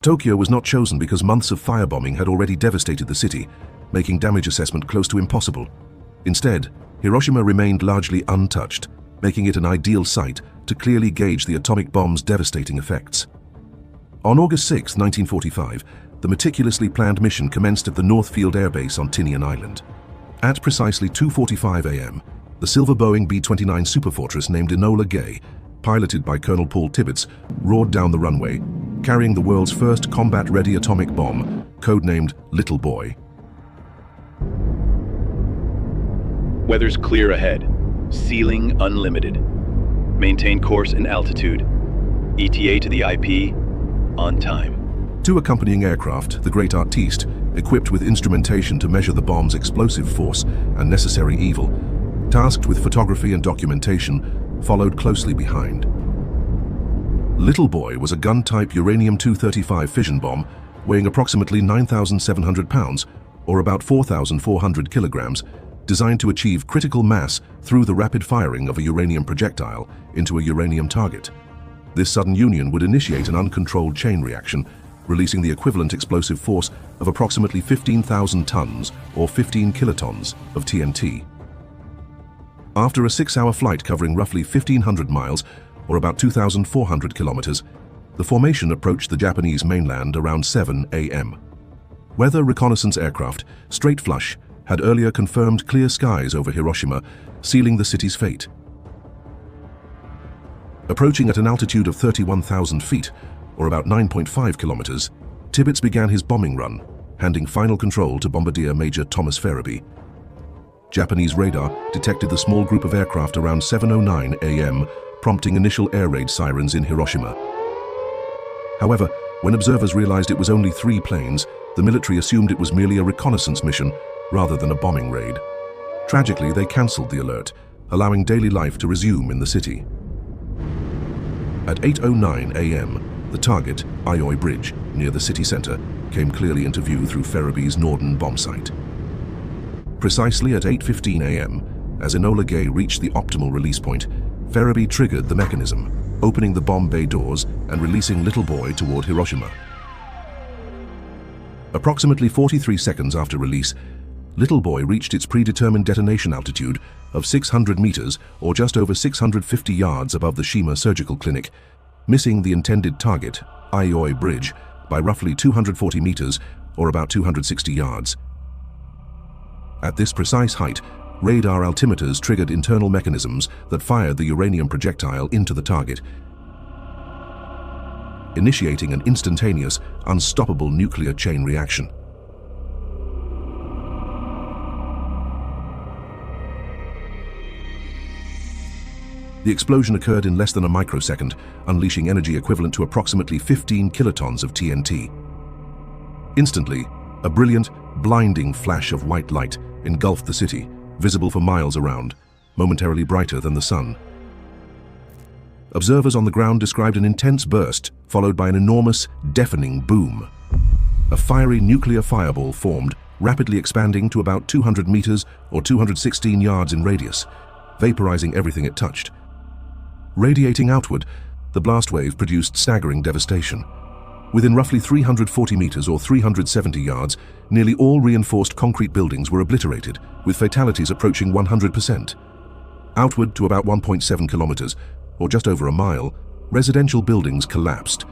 Tokyo was not chosen because months of firebombing had already devastated the city, making damage assessment close to impossible. Instead, Hiroshima remained largely untouched, making it an ideal site to clearly gauge the atomic bomb's devastating effects. On August 6, 1945, the meticulously planned mission commenced at the Northfield Air Base on Tinian Island. At precisely 2:45 a.m., the silver Boeing B-29 Superfortress named Enola Gay, piloted by Colonel Paul Tibbets, roared down the runway, carrying the world's first combat-ready atomic bomb, codenamed Little Boy. Weather's clear ahead. Ceiling unlimited. Maintain course and altitude. ETA to the IP on time. Two accompanying aircraft, the Great Artiste, equipped with instrumentation to measure the bomb's explosive force and necessary evil, tasked with photography and documentation, followed closely behind. Little Boy was a gun-type uranium-235 fission bomb weighing approximately 9,700 pounds, or about 4,400 kilograms, designed to achieve critical mass through the rapid firing of a uranium projectile into a uranium target. This sudden union would initiate an uncontrolled chain reaction, releasing the equivalent explosive force of approximately 15,000 tons or 15 kilotons of TNT. After a 6-hour flight covering roughly 1,500 miles, or about 2,400 kilometers, the formation approached the Japanese mainland around 7 a.m. Weather reconnaissance aircraft, Straight Flush, had earlier confirmed clear skies over Hiroshima, sealing the city's fate. Approaching at an altitude of 31,000 feet, or about 9.5 kilometers, Tibbets began his bombing run, handing final control to Bombardier Major Thomas Farabee. Japanese radar detected the small group of aircraft around 7:09 a.m., prompting initial air raid sirens in Hiroshima. However, when observers realized it was only 3 planes, the military assumed it was merely a reconnaissance mission rather than a bombing raid. Tragically, they cancelled the alert, allowing daily life to resume in the city. At 8:09 a.m., the target, Aoi Bridge, near the city center, came clearly into view through Farabee's Norden bomb site. Precisely at 8:15 a.m., as Enola Gay reached the optimal release point, Farabee triggered the mechanism, opening the bomb bay doors and releasing Little Boy toward Hiroshima. Approximately 43 seconds after release, Little Boy reached its predetermined detonation altitude of 600 meters, or just over 650 yards above the Shima Surgical Clinic, missing the intended target, Aoi Bridge, by roughly 240 meters, or about 260 yards. At this precise height, radar altimeters triggered internal mechanisms that fired the uranium projectile into the target, initiating an instantaneous, unstoppable nuclear chain reaction. The explosion occurred in less than a microsecond, unleashing energy equivalent to approximately 15 kilotons of TNT. Instantly, a brilliant, blinding flash of white light engulfed the city, visible for miles around, momentarily brighter than the sun. Observers on the ground described an intense burst, followed by an enormous, deafening boom. A fiery nuclear fireball formed, rapidly expanding to about 200 meters or 216 yards in radius, vaporizing everything it touched. Radiating outward, the blast wave produced staggering devastation. Within roughly 340 meters or 370 yards, nearly all reinforced concrete buildings were obliterated, with fatalities approaching 100%. Outward to about 1.7 kilometers, or just over a mile, residential buildings collapsed,